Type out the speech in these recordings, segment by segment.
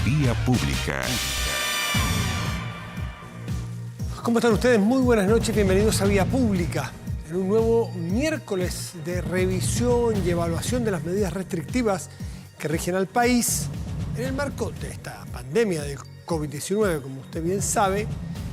Vía Pública. ¿Cómo están ustedes? Muy buenas noches, bienvenidos a Vía Pública. En un nuevo miércoles de revisión y evaluación de las medidas restrictivas que rigen al país en el marco de esta pandemia del COVID-19, como usted bien sabe,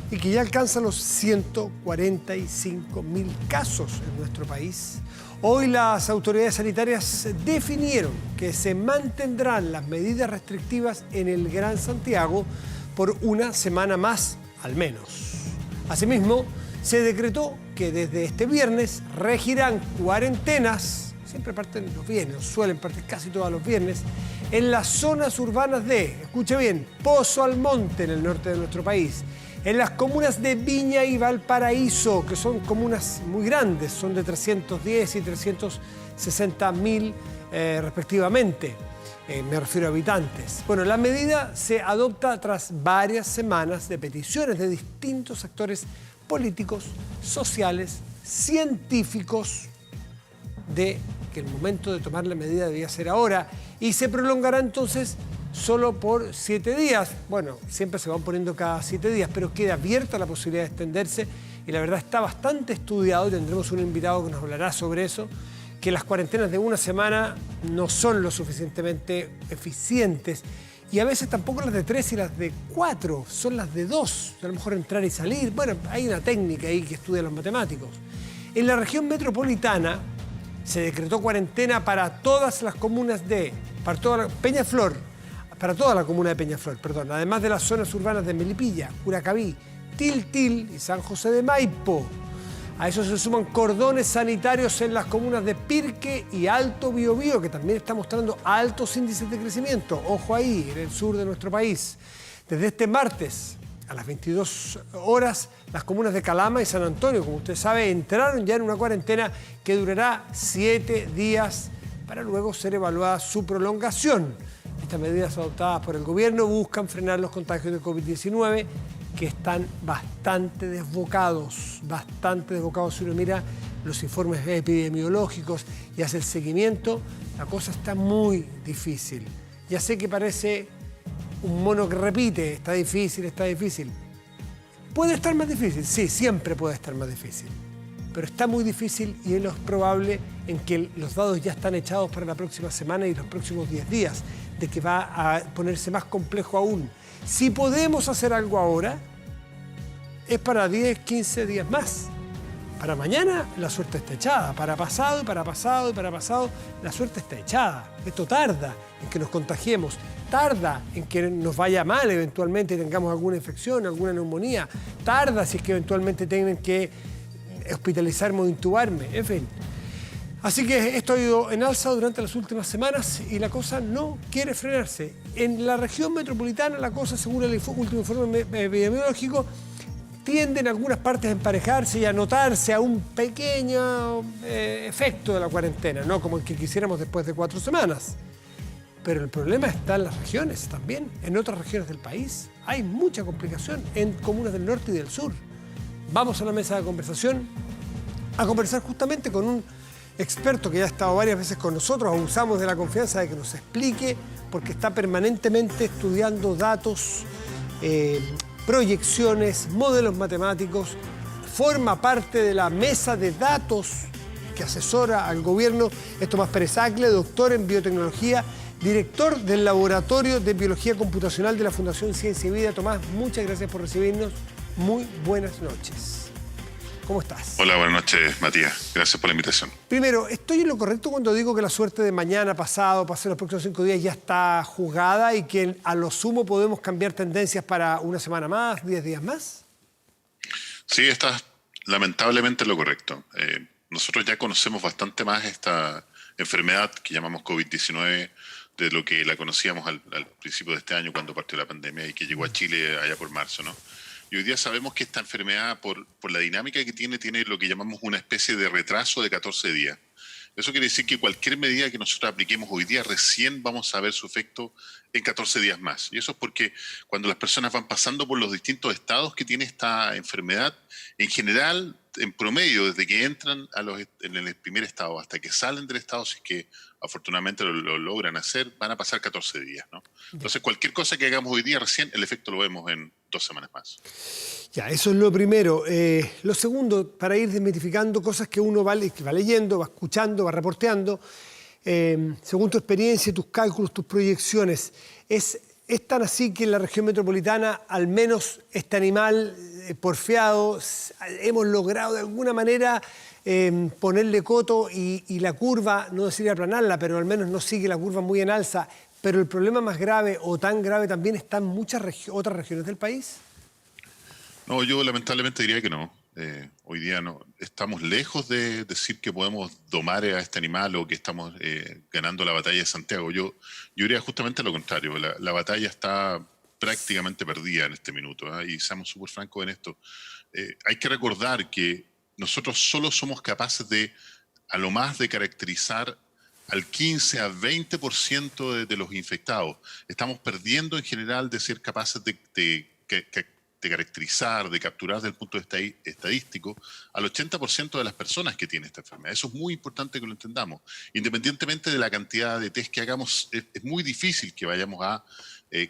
y que ya alcanza los 145.000 casos en nuestro país. Hoy las autoridades sanitarias definieron que se mantendrán las medidas restrictivas en el Gran Santiago por una semana más, al menos. Asimismo, se decretó que desde este viernes regirán cuarentenas, siempre parten los viernes, suelen partir casi todos los viernes, en las zonas urbanas de, escuche bien, Pozo Almonte, en el norte de nuestro país, en las comunas de Viña y Valparaíso, que son comunas muy grandes, son de 310 y 360.000 respectivamente, me refiero a habitantes. Bueno, la medida se adopta tras varias semanas de peticiones de distintos actores políticos, sociales, científicos, de que el momento de tomar la medida debía ser ahora y se prolongará entonces solo por 7 días. Bueno, siempre se van poniendo cada 7 días, pero queda abierta la posibilidad de extenderse y la verdad está bastante estudiado y tendremos un invitado que nos hablará sobre eso, que las cuarentenas de una semana no son lo suficientemente eficientes y a veces tampoco las de 3 y las de 4, son las de 2, a lo mejor entrar y salir. Bueno, hay una técnica ahí que estudian los matemáticos. En la región metropolitana se decretó cuarentena para todas las comunas de Peñaflor, para toda la comuna de Peñaflor, perdón, además de las zonas urbanas de Melipilla, Curacaví, Tiltil y San José de Maipo. A eso se suman cordones sanitarios en las comunas de Pirque y Alto Biobío, que también está mostrando altos índices de crecimiento. Ojo ahí, en el sur de nuestro país. Desde este martes, a las 22 horas, las comunas de Calama y San Antonio, como usted sabe, entraron ya en una cuarentena que durará 7 días para luego ser evaluada su prolongación. Estas medidas adoptadas por el gobierno buscan frenar los contagios de COVID-19 que están bastante desbocados si uno mira los informes epidemiológicos y hace el seguimiento, la cosa está muy difícil. Ya sé que parece un mono que repite, está difícil. ¿Puede estar más difícil? Sí, siempre puede estar más difícil. Pero está muy difícil y es lo probable en que los dados ya están echados para la próxima semana y los próximos 10 días, de que va a ponerse más complejo aún. Si podemos hacer algo ahora, es para 10, 15 días más. Para mañana la suerte está echada, para pasado, la suerte está echada. Esto tarda en que nos contagiemos, tarda en que nos vaya mal eventualmente y tengamos alguna infección, alguna neumonía, tarda si es que eventualmente tienen que hospitalizarme o intubarme, en fin. Así que esto ha ido en alza durante las últimas semanas y la cosa no quiere frenarse. En la región metropolitana la cosa, según el último informe epidemiológico, tiende en algunas partes a emparejarse y a notarse a un pequeño efecto de la cuarentena, no como el que quisiéramos después de 4 semanas. Pero el problema está en las regiones también, en otras regiones del país. Hay mucha complicación en comunas del norte y del sur. Vamos a la mesa de conversación a conversar justamente con un experto que ya ha estado varias veces con nosotros, abusamos de la confianza de que nos explique, porque está permanentemente estudiando datos, proyecciones, modelos matemáticos, forma parte de la mesa de datos que asesora al gobierno. Es Tomás Pérez Acle, doctor en biotecnología, director del Laboratorio de Biología Computacional de la Fundación Ciencia y Vida. Tomás, muchas gracias por recibirnos. Muy buenas noches. ¿Cómo estás? Hola, buenas noches, Matías. Gracias por la invitación. Primero, ¿estoy en lo correcto cuando digo que la suerte de mañana, pasado, los próximos 5 días ya está jugada y que a lo sumo podemos cambiar tendencias para una semana más, 10 días más? Sí, estás lamentablemente en lo correcto. Nosotros ya conocemos bastante más esta enfermedad que llamamos COVID-19 de lo que la conocíamos al principio de este año cuando partió la pandemia y que llegó a Chile allá por marzo, ¿no? Y hoy día sabemos que esta enfermedad, por la dinámica que tiene lo que llamamos una especie de retraso de 14 días. Eso quiere decir que cualquier medida que nosotros apliquemos hoy día recién vamos a ver su efecto en 14 días más. Y eso es porque cuando las personas van pasando por los distintos estados que tiene esta enfermedad, en general en promedio, desde que entran en el primer estado hasta que salen del estado, si es que afortunadamente lo logran hacer, van a pasar 14 días, ¿no? Entonces, cualquier cosa que hagamos hoy día recién, el efecto lo vemos en 2 semanas más. Ya, eso es lo primero. Lo segundo, para ir desmitificando cosas que uno va leyendo, va escuchando, va reporteando, según tu experiencia, tus cálculos, tus proyecciones, ¿es tan así que en la región metropolitana, al menos este animal porfiado, hemos logrado de alguna manera ponerle coto y la curva, no decir aplanarla, pero al menos no sigue la curva muy en alza? Pero el problema más grave o tan grave también está en muchas otras regiones del país. No, yo lamentablemente diría que no. Hoy día no. Estamos lejos de decir que podemos domar a este animal o que estamos ganando la batalla de Santiago. Yo diría justamente lo contrario. La batalla está prácticamente perdida en este minuto, ¿eh? Y seamos súper francos en esto. Hay que recordar que nosotros solo somos capaces de, a lo más, de caracterizar al 15 a 20% de los infectados. Estamos perdiendo en general de ser capaces de caracterizar, de capturar desde el punto de vista estadístico al 80% de las personas que tienen esta enfermedad. Eso es muy importante que lo entendamos. Independientemente de la cantidad de test que hagamos, es muy difícil que vayamos a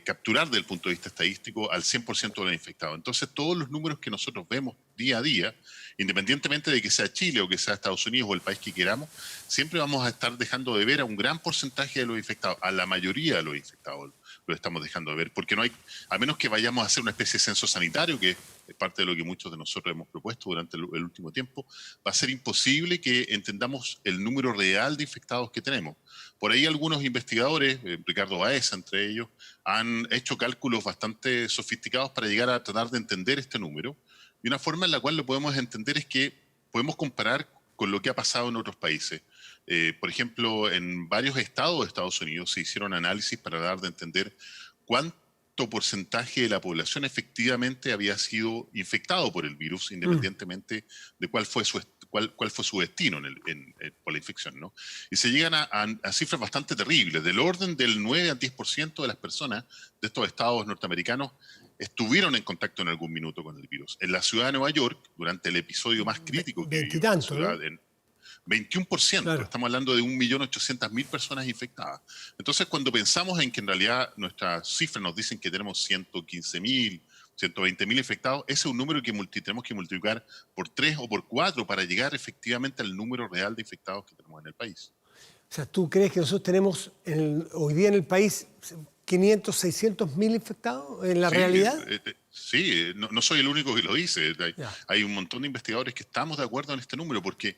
capturar desde el punto de vista estadístico al 100% de los infectados. Entonces, todos los números que nosotros vemos día a día, independientemente de que sea Chile o que sea Estados Unidos o el país que queramos, siempre vamos a estar dejando de ver a un gran porcentaje de los infectados, a la mayoría de los infectados lo estamos dejando de ver, porque no hay, a menos que vayamos a hacer una especie de censo sanitario, que es parte de lo que muchos de nosotros hemos propuesto durante el último tiempo, va a ser imposible que entendamos el número real de infectados que tenemos. Por ahí algunos investigadores, Ricardo Baeza entre ellos, han hecho cálculos bastante sofisticados para llegar a tratar de entender este número, y una forma en la cual lo podemos entender es que podemos comparar con lo que ha pasado en otros países. Por ejemplo, en varios estados de Estados Unidos se hicieron análisis para dar de entender cuánto porcentaje de la población efectivamente había sido infectado por el virus, independientemente de cuál fue su destino por la infección, ¿no? Y se llegan a cifras bastante terribles, del orden del 9 al 10% de las personas de estos estados norteamericanos estuvieron en contacto en algún minuto con el virus. En la ciudad de Nueva York, durante el episodio más crítico que vivió la ciudad, ¿no? 21%, claro. Estamos hablando de 1.800.000 personas infectadas. Entonces, cuando pensamos en que en realidad nuestras cifras nos dicen que tenemos 115.000, 120.000 infectados, ese es un número que tenemos que multiplicar por 3 o por 4 para llegar efectivamente al número real de infectados que tenemos en el país. O sea, ¿tú crees que nosotros tenemos hoy día en el país 500, 600.000 infectados en la realidad? Sí, no soy el único que lo dice. Hay un montón de investigadores que estamos de acuerdo en este número porque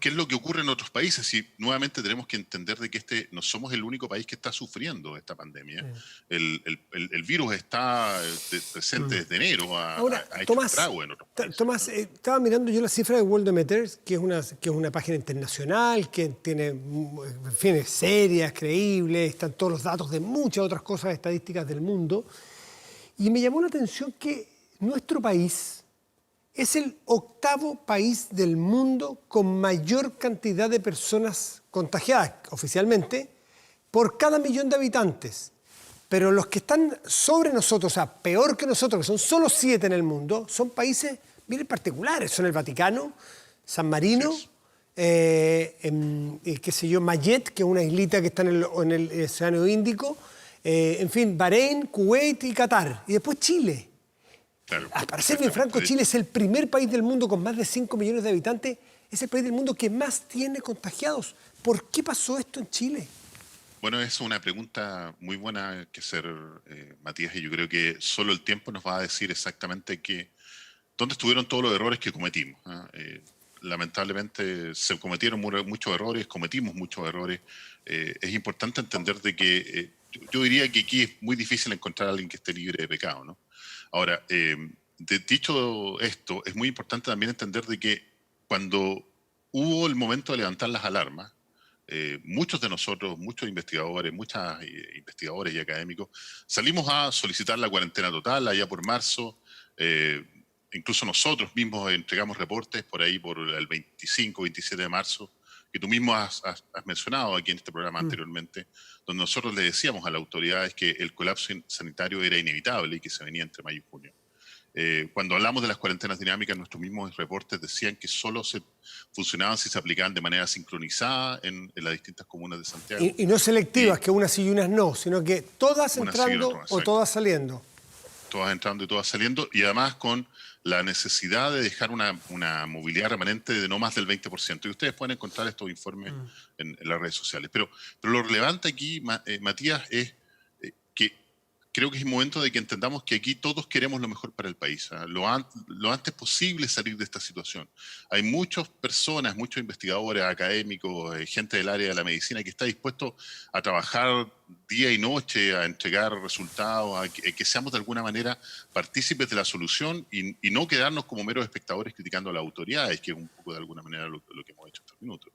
es lo que ocurre en otros países y nuevamente tenemos que entender de que no somos el único país que está sufriendo esta pandemia. El virus está presente desde enero. Ahora, ha hecho Tomás, estrago en otros países. Tomás, estaba mirando yo la cifra de Worldometers, que es una página internacional, que tiene, en fin, es seria, es creíble, están todos los datos de muchas otras cosas estadísticas del mundo. Y me llamó la atención que nuestro país es el 8º país del mundo con mayor cantidad de personas contagiadas, oficialmente, por cada 1.000.000 de habitantes. Pero los que están sobre nosotros, o sea, peor que nosotros, que son solo 7 en el mundo, son países bien particulares. Son el Vaticano, San Marino, qué sé yo, Mayotte, que es una islita que está en el Océano Índico, en fin, Bahrein, Kuwait y Qatar. Y después Chile. Claro, para ser bien franco, Chile es el primer país del mundo con más de 5 millones de habitantes. Es el país del mundo que más tiene contagiados. ¿Por qué pasó esto en Chile? Bueno, es una pregunta muy buena que hacer, Matías, y yo creo que solo el tiempo nos va a decir exactamente dónde estuvieron todos los errores que cometimos. Lamentablemente se cometieron muchos errores, cometimos muchos errores. Es importante entender de que yo diría que aquí es muy difícil encontrar a alguien que esté libre de pecado, ¿no? Ahora, dicho esto, es muy importante también entender de que cuando hubo el momento de levantar las alarmas, muchos de nosotros, muchos investigadores, investigadores y académicos, salimos a solicitar la cuarentena total allá por marzo. Incluso nosotros mismos entregamos reportes por ahí por el 25, 27 de marzo, que tú mismo has mencionado aquí en este programa anteriormente, donde nosotros le decíamos a las autoridades que el colapso sanitario era inevitable y que se venía entre mayo y junio. Cuando hablamos de las cuarentenas dinámicas, nuestros mismos reportes decían que solo se funcionaban si se aplicaban de manera sincronizada en las distintas comunas de Santiago. Y no selectivas, que unas sí y unas no, sino que todas entrando o todas saliendo. Todas entrando y todas saliendo, y además con la necesidad de dejar una movilidad remanente de no más del 20%. Y ustedes pueden encontrar estos informes en las redes sociales. Pero lo relevante aquí, Matías, es que creo que es el momento de que entendamos que aquí todos queremos lo mejor para el país. Lo antes posible salir de esta situación. Hay muchas personas, muchos investigadores, académicos, gente del área de la medicina que está dispuesto a trabajar día y noche, a entregar resultados, a que seamos de alguna manera partícipes de la solución y no quedarnos como meros espectadores criticando a las autoridades, que es un poco de alguna manera lo que hemos hecho estos minutos.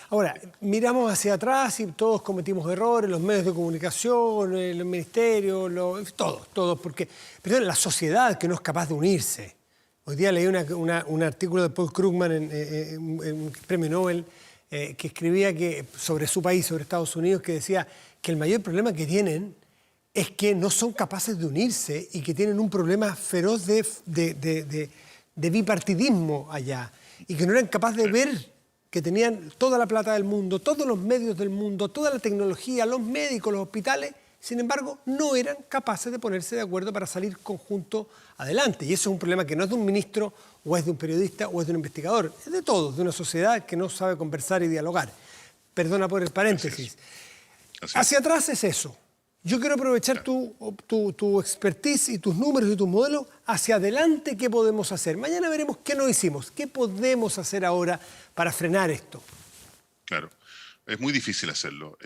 Ahora, miramos hacia atrás y todos cometimos errores, los medios de comunicación, los ministerios, todos, porque pero la sociedad que no es capaz de unirse. Hoy día leí un artículo de Paul Krugman en un premio Nobel que escribía sobre su país, sobre Estados Unidos, que decía que el mayor problema que tienen es que no son capaces de unirse y que tienen un problema feroz de bipartidismo allá y que no eran capaces de ver que tenían toda la plata del mundo, todos los medios del mundo, toda la tecnología, los médicos, los hospitales, sin embargo, no eran capaces de ponerse de acuerdo para salir conjunto adelante. Y eso es un problema que no es de un ministro, o es de un periodista, o es de un investigador, es de todos, de una sociedad que no sabe conversar y dialogar. Perdona por el paréntesis. Hacia atrás es eso. Yo quiero aprovechar tu expertise y tus números y tus modelos. Hacia adelante, ¿qué podemos hacer? Mañana veremos qué no hicimos. ¿Qué podemos hacer ahora para frenar esto? Claro, es muy difícil hacerlo.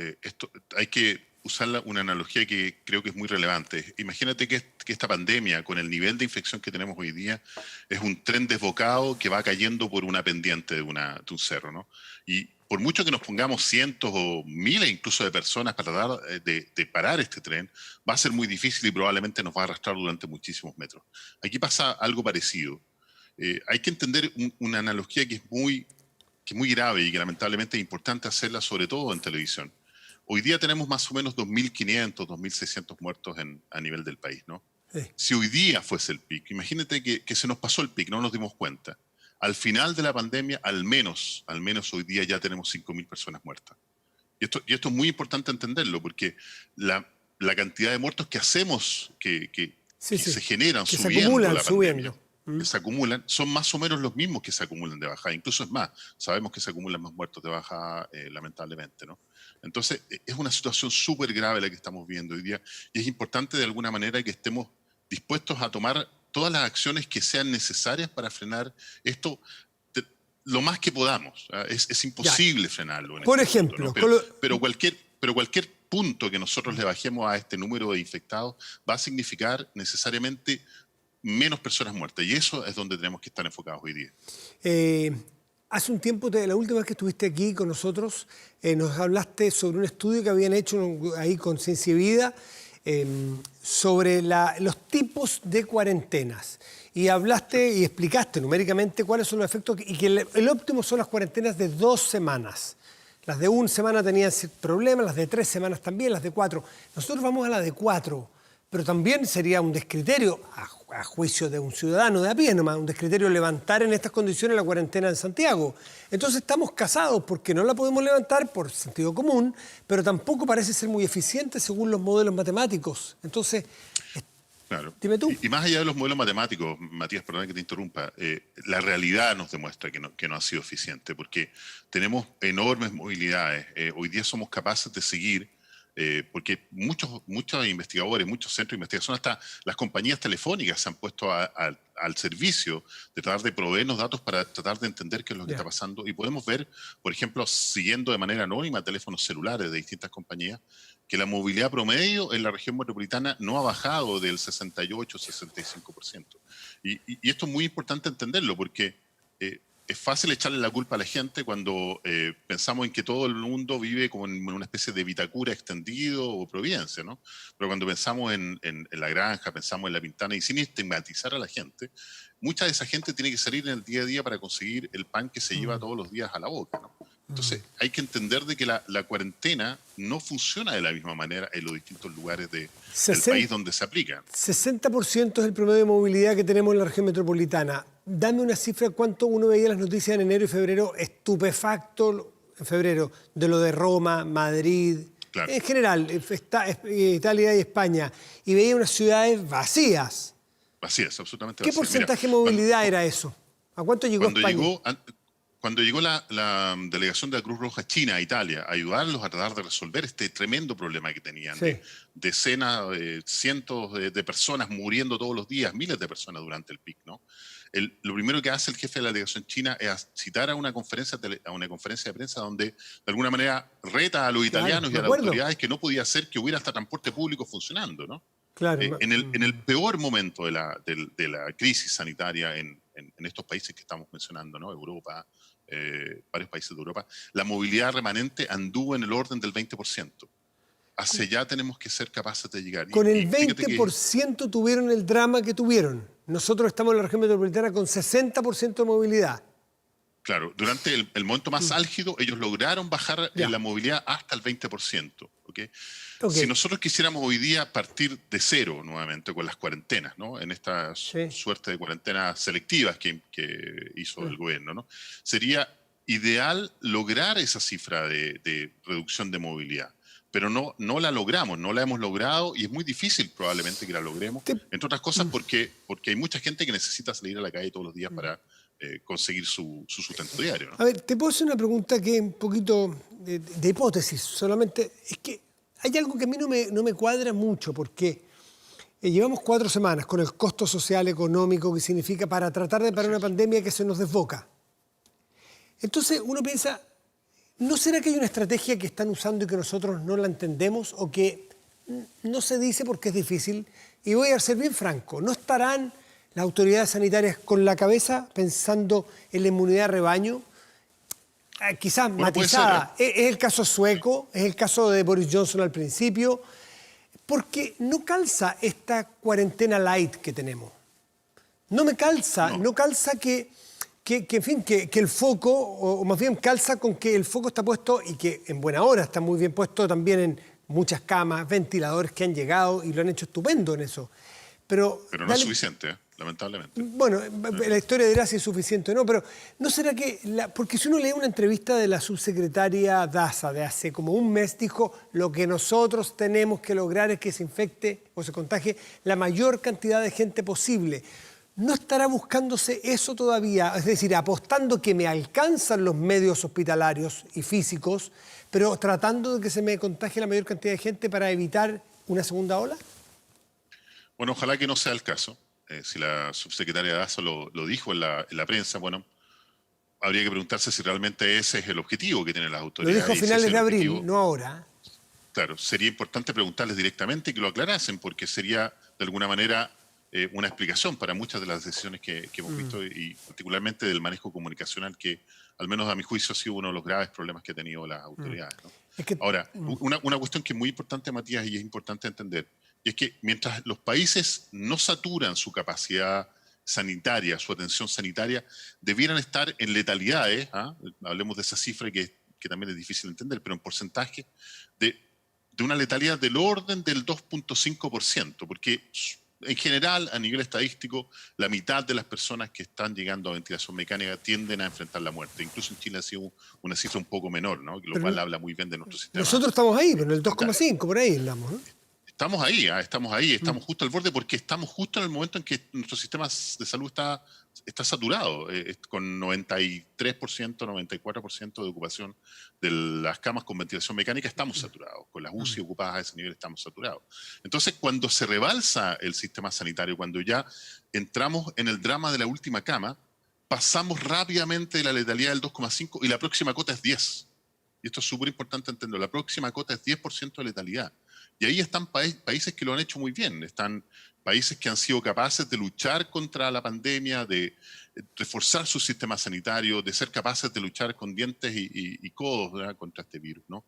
Hay que usar una analogía que creo que es muy relevante. Imagínate que esta pandemia, con el nivel de infección que tenemos hoy día, es un tren desbocado que va cayendo por una pendiente de un cerro, ¿no? Y por mucho que nos pongamos cientos o miles incluso de personas para tratar de parar este tren, va a ser muy difícil y probablemente nos va a arrastrar durante muchísimos metros. Aquí pasa algo parecido. Hay que entender una analogía que es muy grave y que lamentablemente es importante hacerla, sobre todo en televisión. Hoy día tenemos más o menos 2.500, 2.600 muertos a nivel del país, ¿no? Sí. Si hoy día fuese el pic, imagínate que se nos pasó el pic, no nos dimos cuenta. Al final de la pandemia, al menos hoy día ya tenemos 5.000 personas muertas. Y esto es muy importante entenderlo, porque la cantidad de muertos que hacemos, que se generan que subiendo la pandemia, que se acumulan, son más o menos los mismos que se acumulan de bajada. Incluso es más, sabemos que se acumulan más muertos de bajada, lamentablemente, ¿no? Entonces, es una situación súper grave la que estamos viendo hoy día, y es importante de alguna manera que estemos dispuestos a tomar todas las acciones que sean necesarias para frenar esto lo más que podamos. Es imposible frenarlo. Por ejemplo, punto, ¿no? pero cualquier punto que nosotros le bajemos a este número de infectados va a significar necesariamente menos personas muertas, y eso es donde tenemos que estar enfocados hoy día. Hace un tiempo, la última vez que estuviste aquí con nosotros, nos hablaste sobre un estudio que habían hecho ahí con Ciencia y Vida sobre los tipos de cuarentenas. Y hablaste y explicaste numéricamente cuáles son los efectos y que el óptimo son las cuarentenas de 2 semanas. Las de 1 semana tenían problemas, las de 3 semanas también, las de 4. Nosotros vamos a la de 4. Pero también sería un descriterio, a juicio de un ciudadano de a pie nomás, un descriterio levantar en estas condiciones la cuarentena en Santiago. Entonces estamos casados porque no la podemos levantar por sentido común, pero tampoco parece ser muy eficiente según los modelos matemáticos. Entonces, claro. Dime tú. Y más allá de los modelos matemáticos, Matías, perdón que te interrumpa, la realidad nos demuestra que no ha sido eficiente, porque tenemos enormes movilidades. Hoy día somos capaces de seguir, porque muchos investigadores, muchos centros de investigación, hasta las compañías telefónicas se han puesto al servicio de tratar de proveernos datos para tratar de entender qué es lo que está pasando. Y podemos ver, por ejemplo, siguiendo de manera anónima teléfonos celulares de distintas compañías, que la movilidad promedio en la región metropolitana no ha bajado del 68-65%. Y esto es muy importante entenderlo, porque es fácil echarle la culpa a la gente cuando pensamos en que todo el mundo vive como en una especie de Vitacura extendido o Providencia, ¿no? Pero cuando pensamos en la granja, pensamos en la Pintana, y sin estigmatizar a la gente, mucha de esa gente tiene que salir en el día a día para conseguir el pan que se lleva todos los días a la boca, ¿no? Entonces hay que entender de que la cuarentena no funciona de la misma manera en los distintos lugares del país donde se aplica. 60% es el promedio de movilidad que tenemos en la región metropolitana. Dame una cifra, ¿cuánto uno veía las noticias en enero y febrero estupefacto en febrero de lo de Roma, Madrid, Claro. en general, Italia y España, y veía unas ciudades vacías? Así es, absolutamente ¿Qué vacío. porcentaje Mira, de movilidad era eso? ¿A cuánto llegó España? Cuando llegó la delegación de la Cruz Roja China a Italia a ayudarlos a tratar de resolver este tremendo problema que tenían, Sí. de decenas, cientos de personas muriendo todos los días, miles de personas durante el pic, ¿no? Lo primero que hace el jefe de la delegación china es citar a una conferencia de prensa donde de alguna manera reta a los italianos y a las autoridades que no podía ser que hubiera hasta transporte público funcionando, ¿no? Claro. En el peor momento de la crisis sanitaria en estos países que estamos mencionando, ¿no? Europa, varios países de Europa, la movilidad remanente anduvo en el orden del 20%. Hacia allá tenemos que ser capaces de llegar. Con el 20% tuvieron el drama que tuvieron. Nosotros estamos en la región metropolitana con 60% de movilidad. Claro, durante el momento más álgido, ellos lograron bajar la movilidad hasta el 20%. ¿Okay? Si nosotros quisiéramos hoy día partir de cero nuevamente con las cuarentenas, ¿no? En esta suerte de cuarentenas selectivas que hizo el gobierno, ¿no? Sería ideal lograr esa cifra de reducción de movilidad. Pero no la logramos, no la hemos logrado, y es muy difícil probablemente que la logremos, entre otras cosas porque hay mucha gente que necesita salir a la calle todos los días para conseguir su sustento diario, ¿no? A ver, te puedo hacer una pregunta que es un poquito de hipótesis, solamente es que hay algo que a mí no me cuadra mucho, porque llevamos 4 semanas con el costo social, económico que significa para tratar de parar una pandemia que se nos desboca. Entonces uno piensa, ¿no será que hay una estrategia que están usando y que nosotros no la entendemos o que no se dice porque es difícil? Y voy a ser bien franco, ¿no estarán las autoridades sanitarias con la cabeza pensando en la inmunidad de rebaño? Quizás matizada. Es el caso sueco, es el caso de Boris Johnson al principio, porque no calza esta cuarentena light que tenemos. No me calza, no calza que en fin, que el foco, o más bien calza con que el foco está puesto, y que en buena hora está muy bien puesto también en muchas camas, ventiladores que han llegado y lo han hecho estupendo en eso. Pero no es suficiente, lamentablemente. Bueno, la historia dirá si es suficiente o no, pero ¿no será que...? Porque si uno lee una entrevista de la subsecretaria Daza de hace como un mes, dijo, lo que nosotros tenemos que lograr es que se infecte o se contagie la mayor cantidad de gente posible. ¿No estará buscándose eso todavía? Es decir, apostando que me alcanzan los medios hospitalarios y físicos, pero tratando de que se me contagie la mayor cantidad de gente para evitar una segunda ola? Bueno, ojalá que no sea el caso. Si la subsecretaria Daza lo dijo en la prensa, bueno, habría que preguntarse si realmente ese es el objetivo que tienen las autoridades. Lo dijo a finales de abril, no ahora. Claro, sería importante preguntarles directamente y que lo aclarasen, porque sería de alguna manera una explicación para muchas de las decisiones que hemos visto, y particularmente del manejo comunicacional, que al menos a mi juicio ha sido uno de los graves problemas que han tenido las autoridades, ¿no? Ahora, una cuestión que es muy importante, Matías, y es importante entender, y es que mientras los países no saturan su capacidad sanitaria, su atención sanitaria, debieran estar en letalidades, hablemos de esa cifra que también es difícil de entender, pero en porcentaje, de una letalidad del orden del 2.5%, porque en general, a nivel estadístico, la mitad de las personas que están llegando a ventilación mecánica tienden a enfrentar la muerte. Incluso en Chile ha sido una cifra un poco menor, ¿no? Lo cual habla muy bien de nuestro sistema. Nosotros estamos ahí, pero en el 2,5, por ahí andamos, ¿no? Estamos ahí, estamos justo al borde, porque estamos justo en el momento en que nuestro sistema de salud está saturado, con 93%, 94% de ocupación de las camas con ventilación mecánica. Estamos saturados, con las UCI ocupadas a ese nivel estamos saturados. Entonces, cuando se rebalsa el sistema sanitario, cuando ya entramos en el drama de la última cama, pasamos rápidamente de la letalidad del 2,5 y la próxima cota es 10. Y esto es súper importante entenderlo. La próxima cota es 10% de letalidad. Y ahí están países que lo han hecho muy bien. Están países que han sido capaces de luchar contra la pandemia, de reforzar su sistema sanitario, de ser capaces de luchar con dientes y codos, ¿verdad?, contra este virus, ¿no?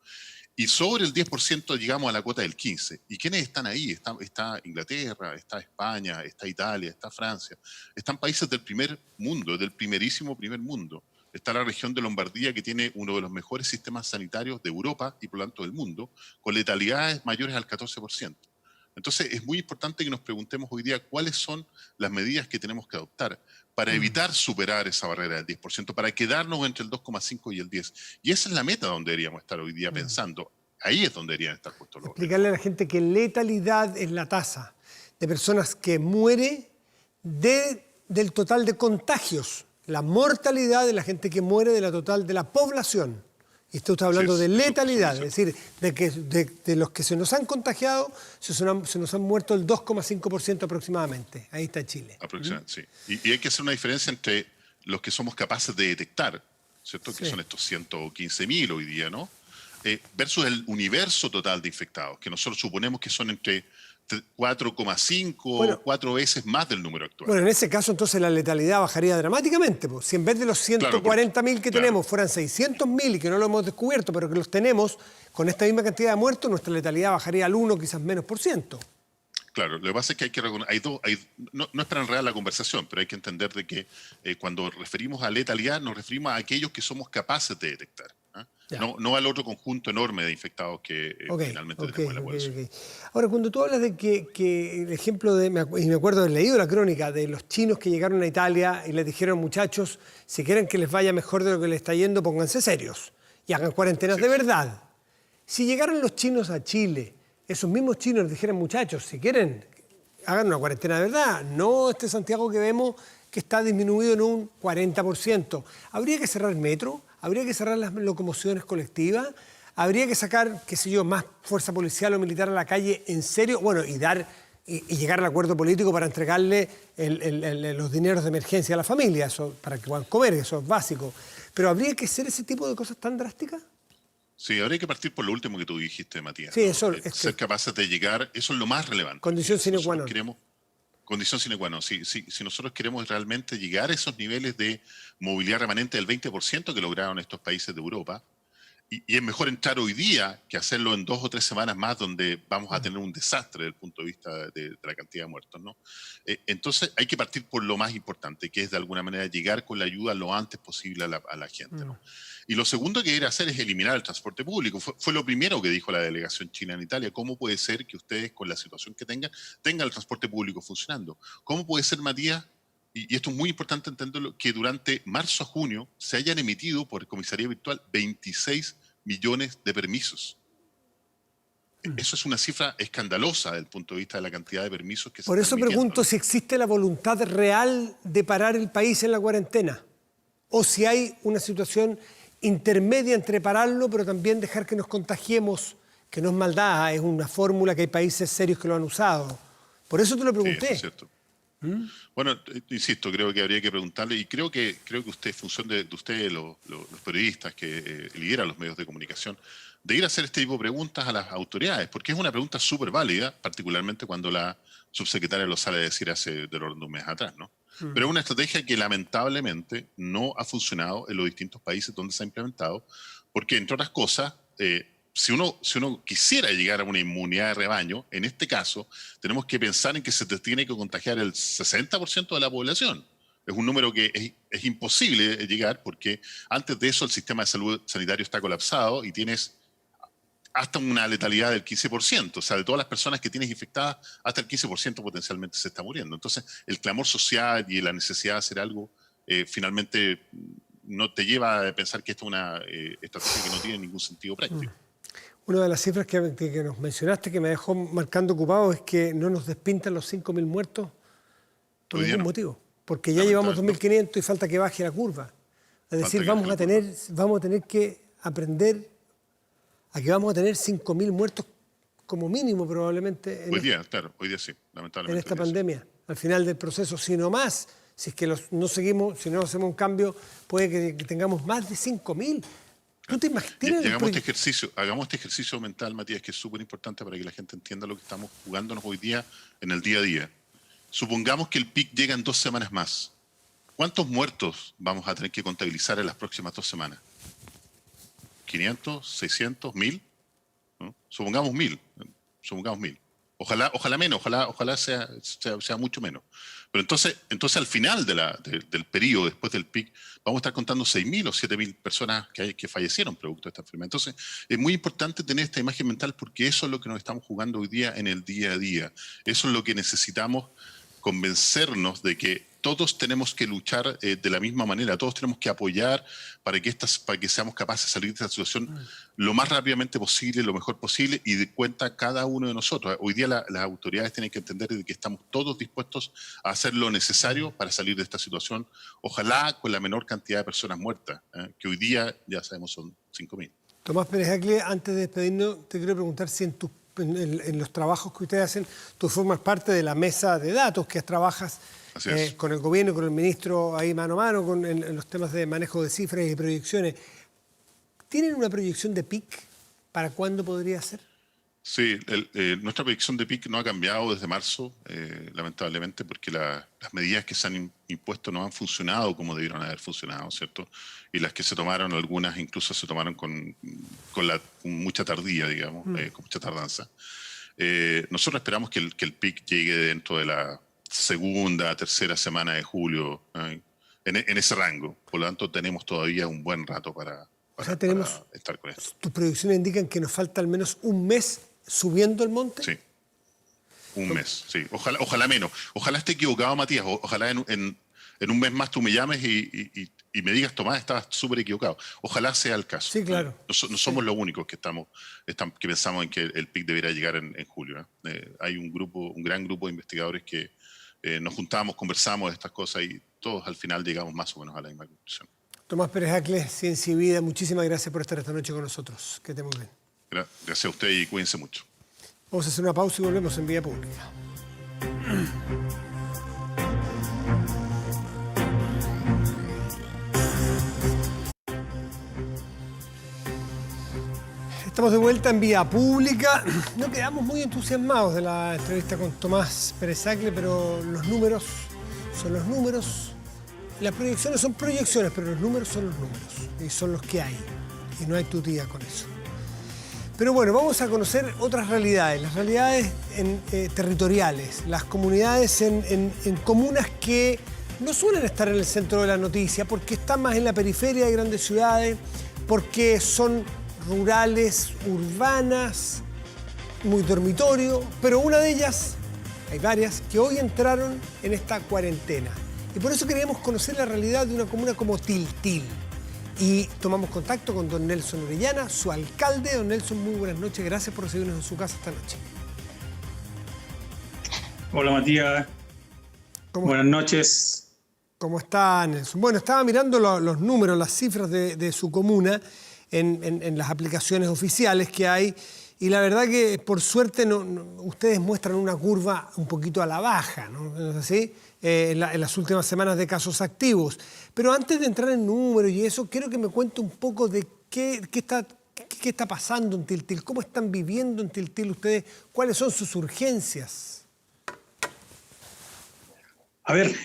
Y sobre el 10% llegamos a la cuota del 15%. ¿Y quiénes están ahí? Está Inglaterra, está España, está Italia, está Francia. Están países del primer mundo, del primerísimo primer mundo. Está la región de Lombardía, que tiene uno de los mejores sistemas sanitarios de Europa y por lo tanto del mundo, con letalidades mayores al 14%. Entonces es muy importante que nos preguntemos hoy día cuáles son las medidas que tenemos que adoptar para evitar superar esa barrera del 10%, para quedarnos entre el 2,5 y el 10. Y esa es la meta donde deberíamos estar hoy día pensando. Ahí es donde deberían estar puestos los objetivos. Explicarle a la gente que letalidad es la tasa de personas que muere del total de contagios. La mortalidad de la gente que muere de la total de la población. Y usted está hablando de letalidad, es decir, de los que se nos han contagiado, se nos han muerto el 2,5% aproximadamente. Ahí está Chile. Aproximadamente, sí. Y hay que hacer una diferencia entre los que somos capaces de detectar, ¿cierto? Sí. Que son estos 115.000 hoy día, ¿no? Versus el universo total de infectados, que nosotros suponemos que son entre 4,5 o 4 veces más del número actual. Bueno, en ese caso entonces la letalidad bajaría dramáticamente. Pues. Si en vez de los 140.000 que tenemos fueran 600.000 y que no lo hemos descubierto, pero que los tenemos, con esta misma cantidad de muertos, nuestra letalidad bajaría al 1, quizás menos por ciento. Claro, lo que pasa es que hay que reconocer, no es para enredar la conversación, pero hay que entender de que cuando referimos a letalidad nos referimos a aquellos que somos capaces de detectar. No al otro conjunto enorme de infectados que finalmente tenemos en la población. Ahora, cuando tú hablas de que el ejemplo de, y me acuerdo de haber leído la crónica de los chinos que llegaron a Italia y les dijeron, muchachos, si quieren que les vaya mejor de lo que les está yendo, pónganse serios y hagan cuarentenas de verdad. Si llegaran los chinos a Chile, esos mismos chinos les dijeran, muchachos, si quieren, hagan una cuarentena de verdad, no este Santiago que vemos que está disminuido en un 40%. ¿Habría que cerrar el metro? ¿Habría que cerrar las locomociones colectivas? ¿Habría que sacar, qué sé yo, más fuerza policial o militar a la calle en serio? Bueno, y llegar al acuerdo político para entregarle los dineros de emergencia a la familia, eso, para que puedan comer, eso es básico. Pero ¿habría que hacer ese tipo de cosas tan drásticas? Sí, habría que partir por lo último que tú dijiste, Matías. Sí, ¿no? eso ser capaces de llegar, eso es lo más relevante. Condición sine qua non. Condición sine qua non. Si nosotros queremos realmente llegar a esos niveles de movilidad remanente del 20% que lograron estos países de Europa, y es mejor entrar hoy día que hacerlo en 2 o 3 semanas más, donde vamos a tener un desastre desde el punto de vista de la cantidad de muertos, ¿no? Entonces hay que partir por lo más importante, que es de alguna manera llegar con la ayuda lo antes posible a la gente, ¿no? Y lo segundo que quiere hacer es eliminar el transporte público. Fue lo primero que dijo la delegación china en Italia. ¿Cómo puede ser que ustedes, con la situación que tengan el transporte público funcionando? ¿Cómo puede ser, Matías, y esto es muy importante entenderlo, que durante marzo a junio se hayan emitido por comisaría virtual 26 millones de permisos? Eso es una cifra escandalosa desde el punto de vista de la cantidad de permisos que se están emitiendo. Por eso pregunto si existe la voluntad real de parar el país en la cuarentena, o si hay una situación intermedia entre pararlo, pero también dejar que nos contagiemos, que no es maldad, es una fórmula que hay países serios que lo han usado. Por eso te lo pregunté. Sí, eso es cierto. Bueno, insisto, creo que habría que preguntarle, y creo que usted, en función de ustedes, los periodistas que lideran los medios de comunicación, de ir a hacer este tipo de preguntas a las autoridades, porque es una pregunta súper válida, particularmente cuando la subsecretaria lo sale a decir hace del orden de un mes atrás, ¿no? Pero es una estrategia que lamentablemente no ha funcionado en los distintos países donde se ha implementado, porque, entre otras cosas, si uno quisiera llegar a una inmunidad de rebaño, en este caso, tenemos que pensar en que se te tiene que contagiar el 60% de la población. Es un número que es imposible llegar, porque antes de eso el sistema de salud sanitario está colapsado y tienes hasta una letalidad del 15%. O sea, de todas las personas que tienes infectadas, hasta el 15% potencialmente se está muriendo. Entonces, el clamor social y la necesidad de hacer algo finalmente no te lleva a pensar que esta es una estrategia que no tiene ningún sentido práctico. Una de las cifras que nos mencionaste que me dejó marcando ocupado es que no nos despintan los 5.000 muertos por ningún motivo. Porque ya llevamos 2.500 y falta que baje la curva. Es decir, vamos a tener que aprender a que vamos a tener 5.000 muertos como mínimo probablemente hoy día sí, lamentablemente. En esta pandemia, al final del proceso, si no más. Si es que no hacemos un cambio, puede que tengamos más de 5.000. ¿Tú te imaginas? Hagamos este ejercicio mental, Matías, que es súper importante para que la gente entienda lo que estamos jugándonos hoy día en el día a día. Supongamos que el pic llega en 2 semanas más. ¿Cuántos muertos vamos a tener que contabilizar en las próximas 2 semanas? ¿500, 600, 1000? ¿No? Supongamos 1000. Supongamos 1000. Ojalá menos, ojalá sea mucho menos. Pero entonces al final del periodo, después del pic, vamos a estar contando 6.000 o 7.000 personas que fallecieron producto de esta enfermedad. Entonces es muy importante tener esta imagen mental porque eso es lo que nos estamos jugando hoy día en el día a día. Eso es lo que necesitamos convencernos de que todos tenemos que luchar de la misma manera, todos tenemos que apoyar para que seamos capaces de salir de esta situación lo más rápidamente posible, lo mejor posible, y de cuenta cada uno de nosotros. Hoy día las autoridades tienen que entender de que estamos todos dispuestos a hacer lo necesario para salir de esta situación, ojalá con la menor cantidad de personas muertas, que hoy día ya sabemos son 5.000. Tomás Pérez Acle, antes de despedirnos, te quiero preguntar si en los trabajos que ustedes hacen, tú formas parte de la mesa de datos que trabajas con el gobierno y con el ministro ahí mano a mano en los temas de manejo de cifras y proyecciones. ¿Tienen una proyección de PIC para cuándo podría ser? Sí, nuestra proyección de PIC no ha cambiado desde marzo, lamentablemente, porque las medidas que se han impuesto no han funcionado como debieron haber funcionado, ¿cierto? Y las que se tomaron, algunas incluso se tomaron con mucha tardía, digamos, con mucha tardanza. Nosotros esperamos que el PIC llegue dentro de la segunda, tercera semana de julio, en ese rango. Por lo tanto, tenemos todavía un buen rato para estar con esto. ¿Tus proyecciones indican que nos falta al menos un mes subiendo el monte? Sí, un mes, sí. Ojalá menos. Ojalá esté equivocado, Matías. Ojalá en un mes más tú me llames y me digas, Tomás, estabas súper equivocado. Ojalá sea el caso. Sí, claro. No somos los únicos que pensamos en que el PIC debería llegar en julio. Hay un gran grupo de investigadores que nos juntamos, conversamos de estas cosas y todos al final llegamos más o menos a la misma conclusión. Tomás Pérez Acle, Ciencia y Vida, muchísimas gracias por estar esta noche con nosotros. Que estén muy bien. Gracias a usted y cuídense mucho. Vamos a hacer una pausa y volvemos en Vía Pública. Estamos de vuelta en Vía Pública. No quedamos muy entusiasmados de la entrevista con Tomás Pérez Acle, pero los números son los números. Las proyecciones son proyecciones, pero los números son los números. Y son los que hay. Y no hay tutía con eso. Pero bueno, vamos a conocer otras realidades. Las realidades territoriales. Las comunidades en comunas que no suelen estar en el centro de la noticia porque están más en la periferia de grandes ciudades, porque son rurales, urbanas, muy dormitorio, pero una de ellas, hay varias, que hoy entraron en esta cuarentena. Y por eso queríamos conocer la realidad de una comuna como Tiltil. Y tomamos contacto con don Nelson Orellana, su alcalde. Don Nelson, muy buenas noches, gracias por recibirnos en su casa esta noche. Hola Matías, buenas noches. ¿Cómo está, Nelson? Bueno, estaba mirando los números, las cifras de su comuna, en las aplicaciones oficiales que hay, y la verdad que por suerte ustedes muestran una curva un poquito a la baja, ¿no es así? En las últimas semanas de casos activos. Pero antes de entrar en números y eso, quiero que me cuente un poco de qué está pasando en Tiltil, cómo están viviendo en Tiltil ustedes, cuáles son sus urgencias. A ver,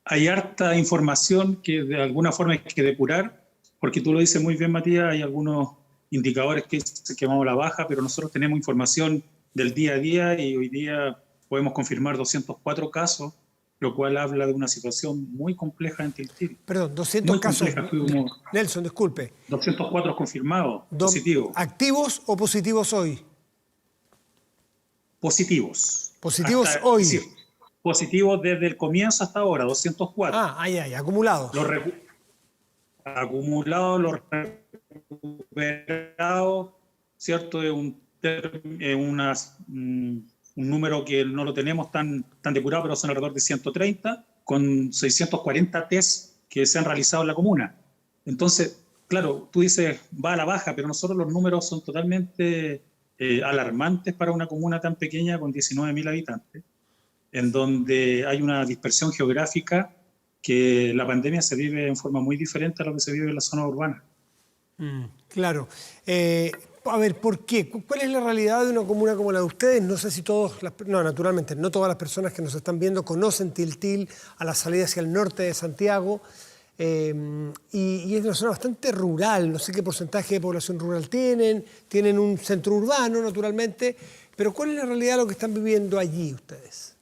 hay harta información que de alguna forma hay que depurar, porque tú lo dices muy bien, Matías, hay algunos indicadores que vamos a la baja, pero nosotros tenemos información del día a día y hoy día podemos confirmar 204 casos, lo cual habla de una situación muy compleja en Tiltil. Perdón, 200 casos. Nelson, disculpe. 204 confirmados, positivos. ¿Activos o positivos hoy? Positivos. ¿Positivos hoy? Sí, positivos desde el comienzo hasta ahora, 204. Acumulados. Los recuperados, ¿cierto? Es un número que no lo tenemos tan depurado, pero son alrededor de 130, con 640 test que se han realizado en la comuna. Entonces, claro, tú dices, va a la baja, pero nosotros los números son totalmente alarmantes para una comuna tan pequeña con 19.000 habitantes, en donde hay una dispersión geográfica que la pandemia se vive en forma muy diferente a lo que se vive en la zona urbana. Claro. A ver, ¿por qué? ¿Cuál es la realidad de una comuna como la de ustedes? No sé si naturalmente, no todas las personas que nos están viendo conocen Tiltil, a la salida hacia el norte de Santiago, y es una zona bastante rural. No sé qué porcentaje de población rural tienen un centro urbano, naturalmente, pero ¿cuál es la realidad de lo que están viviendo allí ustedes?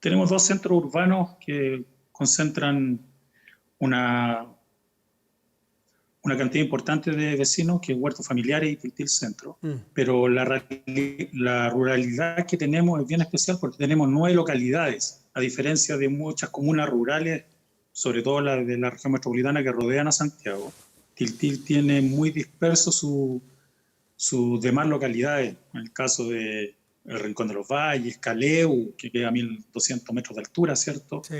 Tenemos 2 centros urbanos que concentran una cantidad importante de vecinos, que es Huertos Familiares y Tiltil Centro. Pero la ruralidad que tenemos es bien especial porque tenemos 9 localidades, a diferencia de muchas comunas rurales, sobre todo las de la región metropolitana que rodean a Santiago. Tiltil tiene muy disperso sus demás localidades. En el caso de el Rincón de los Valles, Caleu, que queda a 1.200 metros de altura, ¿cierto? Sí.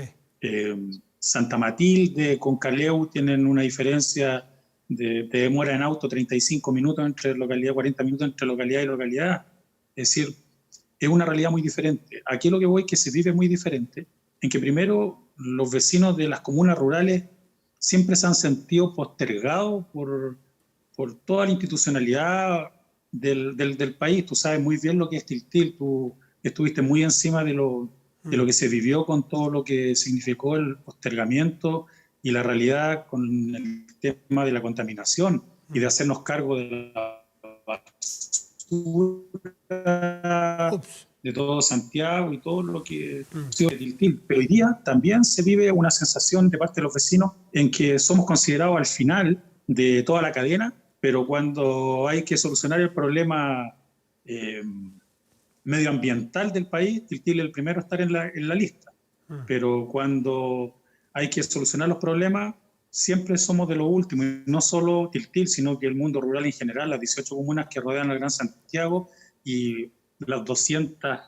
Santa Matilde con Caleu tienen una diferencia de demora en auto 35 minutos entre localidad, 40 minutos entre localidad y localidad. Es decir, es una realidad muy diferente. Aquí lo que voy es que se vive muy diferente, en que primero los vecinos de las comunas rurales siempre se han sentido postergados por toda la institucionalidad del país. Tú sabes muy bien lo que es Tiltil, tú estuviste muy encima de lo que se vivió con todo lo que significó el postergamiento y la realidad con el tema de la contaminación y de hacernos cargo de la basura de todo Santiago y todo lo que ha sido de Tiltil. Pero hoy día también se vive una sensación de parte de los vecinos en que somos considerados al final de toda la cadena, pero cuando hay que solucionar el problema medioambiental del país, Tiltil es el primero a estar en la lista. Pero cuando hay que solucionar los problemas, siempre somos de lo último, y no solo Tiltil, sino que el mundo rural en general, las 18 comunas que rodean al Gran Santiago y las 200,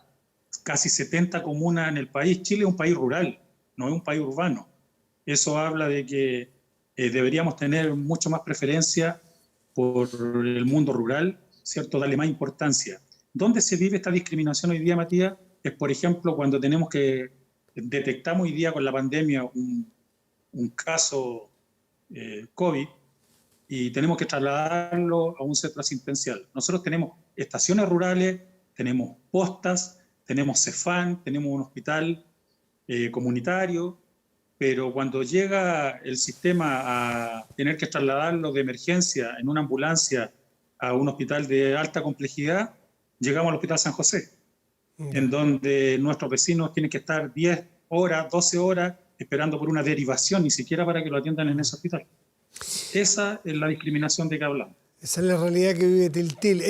casi 70 comunas en el país. Chile es un país rural, no es un país urbano. Eso habla de que deberíamos tener mucho más preferencia por el mundo rural, ¿cierto? Darle más importancia. ¿Dónde se vive esta discriminación hoy día, Matías? Es, por ejemplo, cuando detectamos hoy día con la pandemia un caso COVID y tenemos que trasladarlo a un centro asistencial. Nosotros tenemos estaciones rurales, tenemos postas, tenemos CEFAM, tenemos un hospital comunitario, pero cuando llega el sistema a tener que trasladarlo de emergencia en una ambulancia a un hospital de alta complejidad, llegamos al Hospital San José, en donde nuestros vecinos tienen que estar 10 horas, 12 horas esperando por una derivación, ni siquiera para que lo atiendan en ese hospital. Esa es la discriminación de que hablamos. Esa es la realidad que vive Tiltil.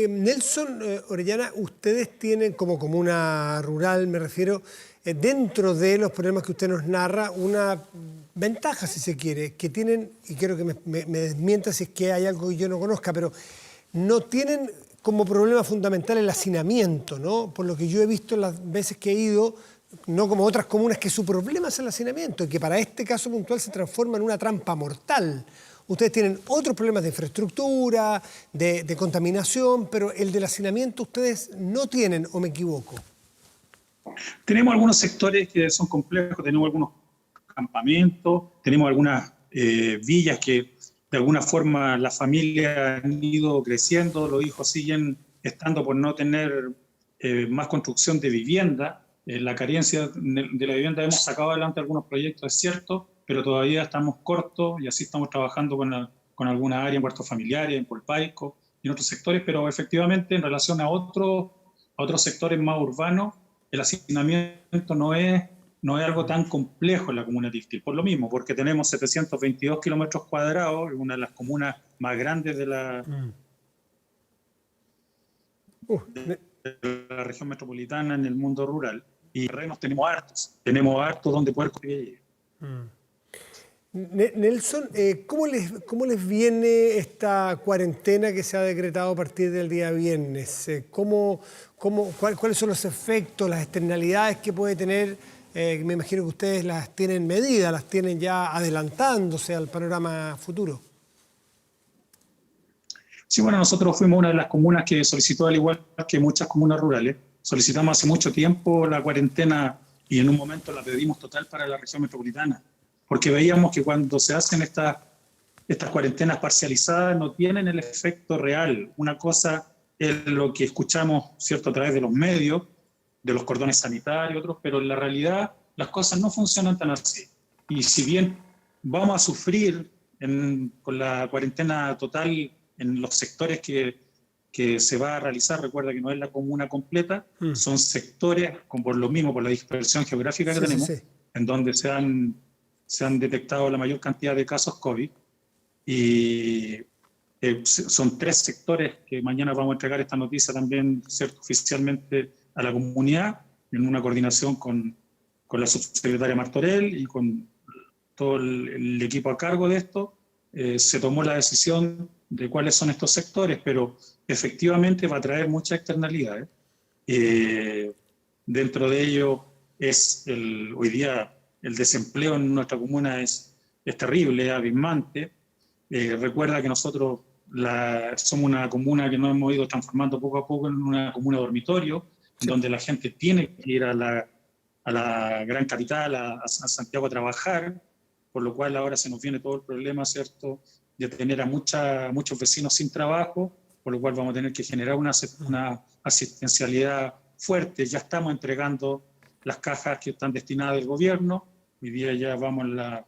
Nelson Orellana, ustedes tienen como comuna rural, me refiero, dentro de los problemas que usted nos narra, una ventaja, si se quiere, que tienen, y quiero que me desmienta si es que hay algo que yo no conozca, pero no tienen como problema fundamental el hacinamiento, ¿no? Por lo que yo he visto las veces que he ido, no como otras comunas, que su problema es el hacinamiento y que para este caso puntual se transforma en una trampa mortal. Ustedes tienen otros problemas de infraestructura, de contaminación, pero el del hacinamiento ustedes no tienen, ¿o me equivoco? Tenemos algunos sectores que son complejos, tenemos algunos campamentos, tenemos algunas villas que de alguna forma las familias han ido creciendo, los hijos siguen estando por no tener más construcción de vivienda. La carencia de la vivienda, hemos sacado adelante algunos proyectos, es cierto, pero todavía estamos cortos y así estamos trabajando con alguna área en huertos familiares, en Polpaico y en otros sectores, pero efectivamente en relación a otros sectores más urbanos, el hacinamiento no es algo tan complejo en la comuna de Tiltil, por lo mismo, porque tenemos 722 kilómetros cuadrados, una de las comunas más grandes de la región metropolitana en el mundo rural, y terrenos tenemos hartos donde poder construir. Nelson, ¿cómo les viene esta cuarentena que se ha decretado a partir del día viernes? ¿Cuáles son los efectos, las externalidades que puede tener? Me imagino que ustedes las tienen medidas, las tienen ya adelantándose al panorama futuro. Sí, bueno, nosotros fuimos una de las comunas que solicitó, al igual que muchas comunas rurales, solicitamos hace mucho tiempo la cuarentena y en un momento la pedimos total para la región metropolitana, porque veíamos que cuando se hacen estas estas cuarentenas parcializadas no tienen el efecto real. Una cosa es lo que escuchamos, ¿cierto?, a través de los medios, de los cordones sanitarios y otros, pero en la realidad las cosas no funcionan tan así. Y si bien vamos a sufrir con la cuarentena total en los sectores que se va a realizar, recuerda que no es la comuna completa, son sectores, por lo mismo, por la dispersión geográfica que tenemos, en donde se han detectado la mayor cantidad de casos COVID. Y son 3 sectores que mañana vamos a entregar esta noticia también, ¿cierto?, oficialmente a la comunidad, en una coordinación con la subsecretaria Martorell y con todo el equipo a cargo de esto. Se tomó la decisión de cuáles son estos sectores, pero efectivamente va a traer muchas externalidades. Dentro de ello hoy día el desempleo en nuestra comuna es terrible, es abismante. Recuerda que nosotros somos una comuna que nos hemos ido transformando poco a poco en una comuna dormitorio, donde la gente tiene que ir a la gran capital, a Santiago a trabajar, por lo cual ahora se nos viene todo el problema, ¿cierto?, de tener a muchos vecinos sin trabajo, por lo cual vamos a tener que generar una asistencialidad fuerte. Ya estamos entregando las cajas que están destinadas al gobierno. Hoy día ya vamos en las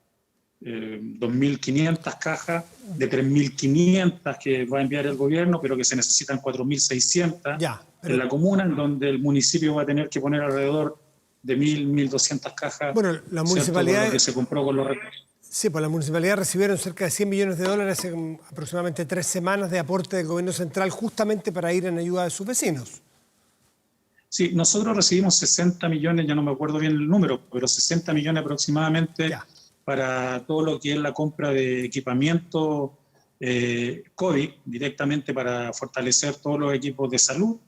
2.500 cajas, de 3.500 que va a enviar el gobierno, pero que se necesitan 4.600 en la comuna, en donde el municipio va a tener que poner alrededor de 1.200 cajas. Bueno, la municipalidad que se compró con los recursos. Sí, pues la municipalidad recibieron cerca de $100 millones hace aproximadamente 3 semanas de aporte del gobierno central justamente para ir en ayuda de sus vecinos. Sí, nosotros recibimos 60 millones, ya no me acuerdo bien el número, pero 60 millones aproximadamente para todo lo que es la compra de equipamiento COVID, directamente para fortalecer todos los equipos de salud,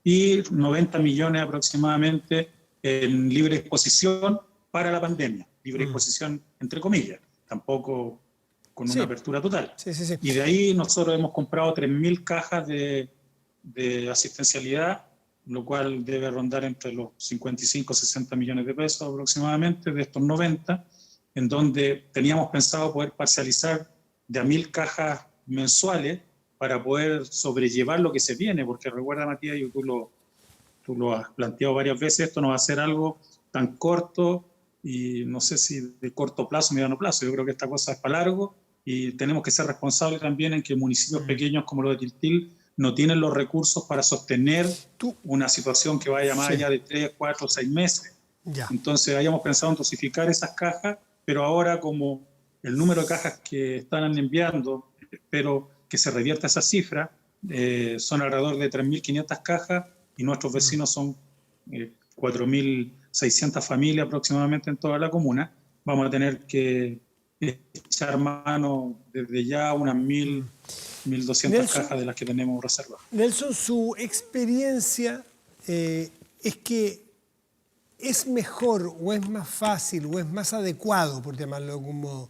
y 90 millones aproximadamente en libre exposición para la pandemia, libre exposición entre comillas, tampoco con una apertura total. Y de ahí nosotros hemos comprado 3.000 cajas de asistencialidad, lo cual debe rondar entre los 55 y 60 millones de pesos aproximadamente de estos 90, en donde teníamos pensado poder parcializar de a 1.000 cajas mensuales para poder sobrellevar lo que se viene, porque recuerda, Matías, y tú lo has planteado varias veces, esto no va a ser algo tan corto y no sé si de corto plazo o mediano plazo. Yo creo que esta cosa es para largo y tenemos que ser responsables también en que municipios pequeños como los de Tiltil no tienen los recursos para sostener una situación que vaya más allá de 3, 4, 6 meses. Entonces habíamos pensado en dosificar esas cajas, pero ahora como el número de cajas que están enviando, espero que se revierta esa cifra, son alrededor de 3.500 cajas y nuestros vecinos son 4.600 familias aproximadamente en toda la comuna. Vamos a tener que echar mano desde ya unas 1.200 cajas de las que tenemos reservadas. Nelson, su experiencia es que es mejor o es más fácil o es más adecuado, por llamarlo de algún modo,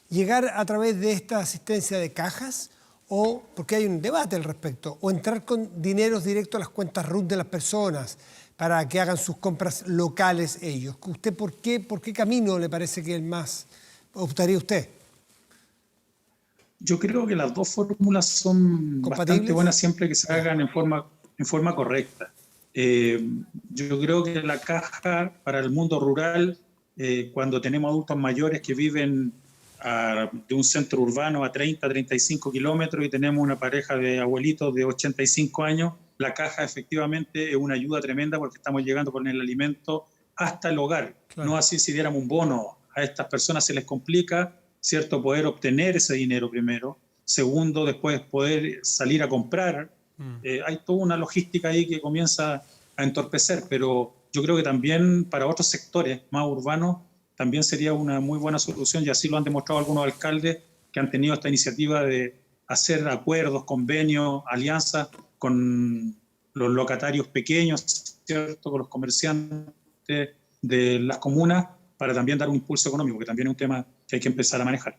llegar a través de esta asistencia de cajas, o porque hay un debate al respecto, o entrar con dineros directos a las cuentas RUT de las personas para que hagan sus compras locales ellos. ¿Usted por qué camino le parece que el más optaría usted? Yo creo que las dos fórmulas son bastante buenas siempre que se hagan en forma correcta. Yo creo que la caja para el mundo rural, cuando tenemos adultos mayores que viven de un centro urbano a 30, 35 kilómetros y tenemos una pareja de abuelitos de 85 años, la caja efectivamente es una ayuda tremenda porque estamos llegando con el alimento hasta el hogar. Claro. No así si diéramos un bono. A estas personas se les complica, ¿cierto?, poder obtener ese dinero primero. Segundo, después poder salir a comprar. Hay toda una logística ahí que comienza a entorpecer, pero yo creo que también para otros sectores más urbanos también sería una muy buena solución, y así lo han demostrado algunos alcaldes que han tenido esta iniciativa de hacer acuerdos, convenios, alianzas con los locatarios pequeños, ¿cierto?, con los comerciantes de las comunas, para también dar un impulso económico, que también es un tema que hay que empezar a manejar.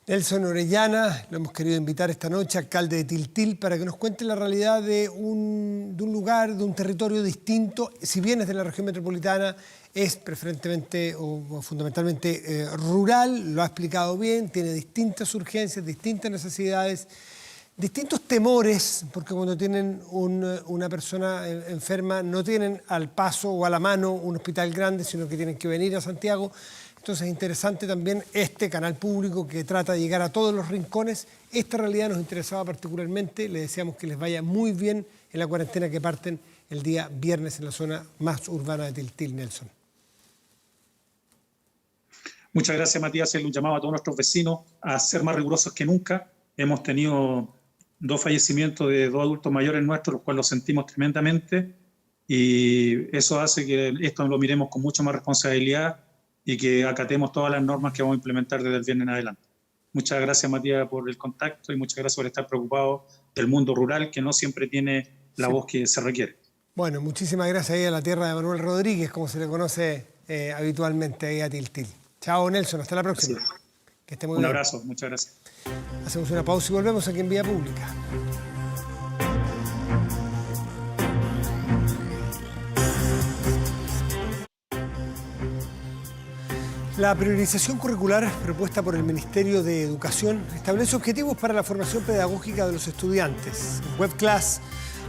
Nelson Orellana, lo hemos querido invitar esta noche, alcalde de Tiltil, para que nos cuente la realidad de un lugar, de un territorio distinto, si bien es de la región metropolitana, es preferentemente o fundamentalmente rural, lo ha explicado bien, tiene distintas urgencias, distintas necesidades, distintos temores, porque cuando tienen una persona enferma no tienen al paso o a la mano un hospital grande, sino que tienen que venir a Santiago. Entonces es interesante también este canal público que trata de llegar a todos los rincones. Esta realidad nos interesaba particularmente, le deseamos que les vaya muy bien en la cuarentena que parten el día viernes en la zona más urbana de Tiltil, Nelson. Muchas gracias, Matías. Un llamado a todos nuestros vecinos a ser más rigurosos que nunca. Hemos tenido 2 fallecimientos de 2 adultos mayores nuestros, los cuales los sentimos tremendamente, y eso hace que esto lo miremos con mucha más responsabilidad y que acatemos todas las normas que vamos a implementar desde el viernes en adelante. Muchas gracias, Matías, por el contacto y muchas gracias por estar preocupado del mundo rural, que no siempre tiene la voz que se requiere. Bueno, muchísimas gracias ahí a la tierra de Manuel Rodríguez, como se le conoce habitualmente ahí a Tiltil. Chao, Nelson, hasta la próxima. Que esté muy bien. Un abrazo, muchas gracias. Hacemos una pausa y volvemos aquí en Vía Pública. La priorización curricular propuesta por el Ministerio de Educación establece objetivos para la formación pedagógica de los estudiantes. En WebClass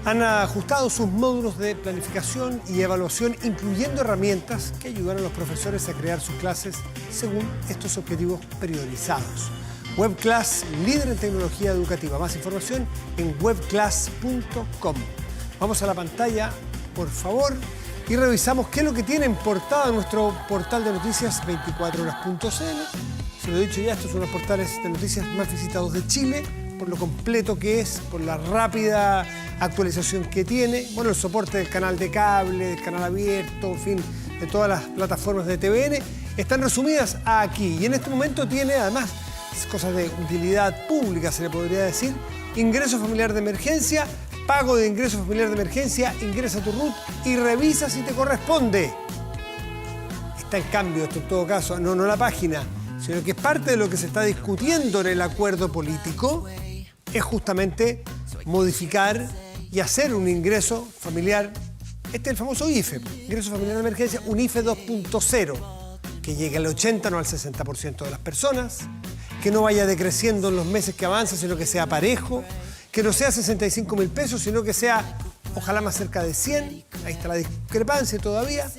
han ajustado sus módulos de planificación y evaluación, incluyendo herramientas que ayudan a los profesores a crear sus clases según estos objetivos priorizados. WebClass, líder en tecnología educativa. Más información en webclass.com. Vamos a la pantalla, por favor, y revisamos qué es lo que tiene en portada nuestro portal de noticias 24horas.cl. Se lo he dicho ya, estos son los portales de noticias más visitados de Chile, por lo completo que es, por la rápida actualización que tiene, bueno, el soporte del canal de cable, del canal abierto, en fin, de todas las plataformas de TVN, están resumidas aquí. Y en este momento tiene, además, cosas de utilidad pública, se le podría decir, ingreso familiar de emergencia, pago de ingreso familiar de emergencia, ingresa a tu RUT y revisa si te corresponde. Está en cambio esto en todo caso, no la página, sino que es parte de lo que se está discutiendo en el acuerdo político, es justamente modificar y hacer un ingreso familiar, este es el famoso IFE, ingreso familiar de emergencia, un IFE 2.0, que llegue al 80, no al 60% de las personas, que no vaya decreciendo en los meses que avanza, sino que sea parejo, que no sea 65.000 pesos, sino que sea ojalá más cerca de 100, ahí está la discrepancia todavía,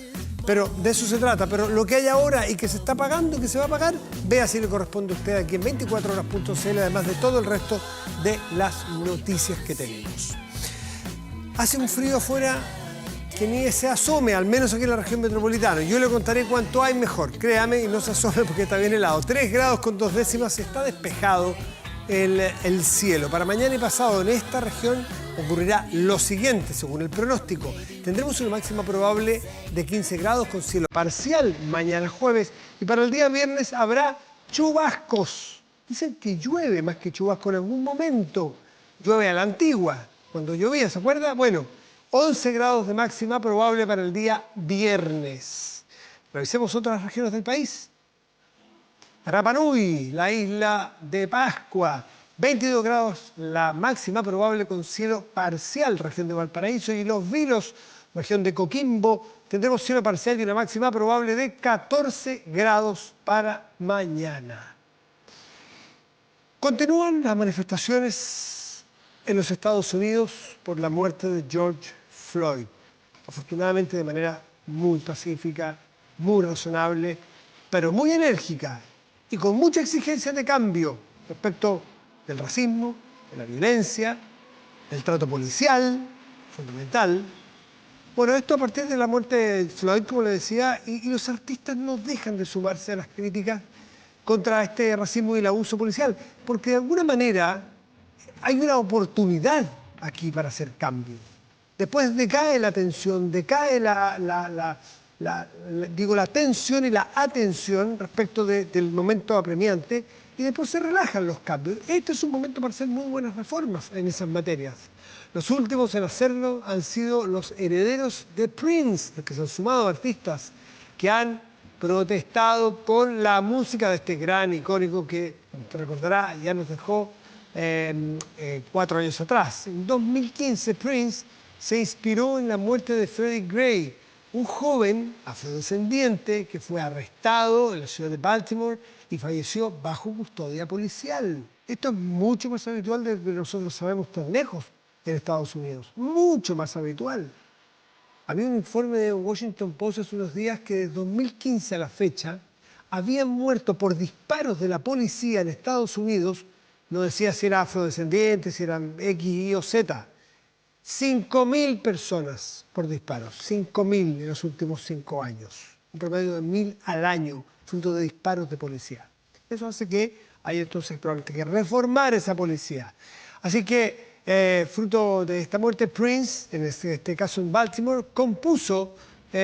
pero de eso se trata. Pero lo que hay ahora y que se está pagando, que se va a pagar, vea si le corresponde a usted aquí en 24horas.cl, además de todo el resto de las noticias que tenemos. Hace un frío afuera que ni se asome, al menos aquí en la región metropolitana. Yo le contaré cuánto hay mejor, créame, y no se asome porque está bien helado. 3 grados con 2 décimas, está despejado el cielo. Para mañana y pasado en esta región ocurrirá lo siguiente, según el pronóstico. Tendremos una máxima probable de 15 grados con cielo parcial mañana jueves y para el día viernes habrá chubascos. Dicen que llueve más que chubasco en algún momento. Llueve a la antigua, cuando llovía, ¿se acuerda? Bueno, 11 grados de máxima probable para el día viernes. Revisemos otras regiones del país. Rapa Nui, la isla de Pascua, 22 grados la máxima probable con cielo parcial, región de Valparaíso, y Los Vilos, región de Coquimbo, tendremos cielo parcial y una máxima probable de 14 grados para mañana. Continúan las manifestaciones en los Estados Unidos por la muerte de George Floyd, afortunadamente de manera muy pacífica, muy razonable, pero muy enérgica y con mucha exigencia de cambio respecto del racismo, de la violencia, del trato policial, fundamental. Bueno, esto a partir de la muerte de Floyd, como le decía, y los artistas no dejan de sumarse a las críticas contra este racismo y el abuso policial, porque de alguna manera hay una oportunidad aquí para hacer cambio. Después decae la tensión, decae la tensión y la atención respecto del momento apremiante y después se relajan los cambios. Este es un momento para hacer muy buenas reformas en esas materias. Los últimos en hacerlo han sido los herederos de Prince, los que se han sumado artistas que han protestado por la música de este gran icónico que, te recordará, ya nos dejó 4 años atrás. En 2015 Prince se inspiró en la muerte de Freddie Gray, un joven afrodescendiente que fue arrestado en la ciudad de Baltimore y falleció bajo custodia policial. Esto es mucho más habitual de lo que nosotros sabemos tan lejos en Estados Unidos. Mucho más habitual. Había un informe de Washington Post hace unos días que desde 2015 a la fecha habían muerto por disparos de la policía en Estados Unidos, no decía si era afrodescendiente, si eran X, Y o Z, 5.000 personas por disparos, 5.000 en los últimos 5 años, un promedio de 1.000 al año, fruto de disparos de policía. Eso hace que hay entonces probablemente que reformar esa policía. Así que, fruto de esta muerte, Prince, en este caso en Baltimore, compuso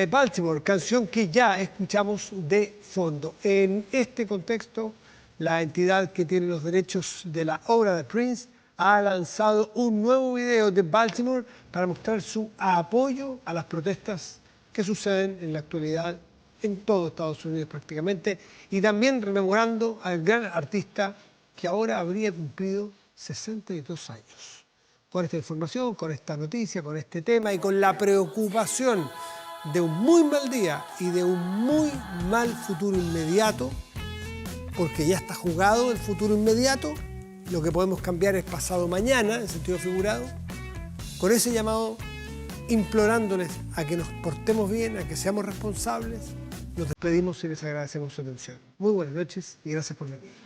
Baltimore, canción que ya escuchamos de fondo. En este contexto, la entidad que tiene los derechos de la obra de Prince ha lanzado un nuevo video de Baltimore para mostrar su apoyo a las protestas que suceden en la actualidad en todo Estados Unidos prácticamente, y también rememorando al gran artista que ahora habría cumplido 62 años. Con esta información, con esta noticia, con este tema y con la preocupación de un muy mal día y de un muy mal futuro inmediato, porque ya está jugado el futuro inmediato, lo que podemos cambiar es pasado mañana, en sentido figurado, con ese llamado, implorándoles a que nos portemos bien, a que seamos responsables, nos despedimos y les agradecemos su atención. Muy buenas noches y gracias por venir.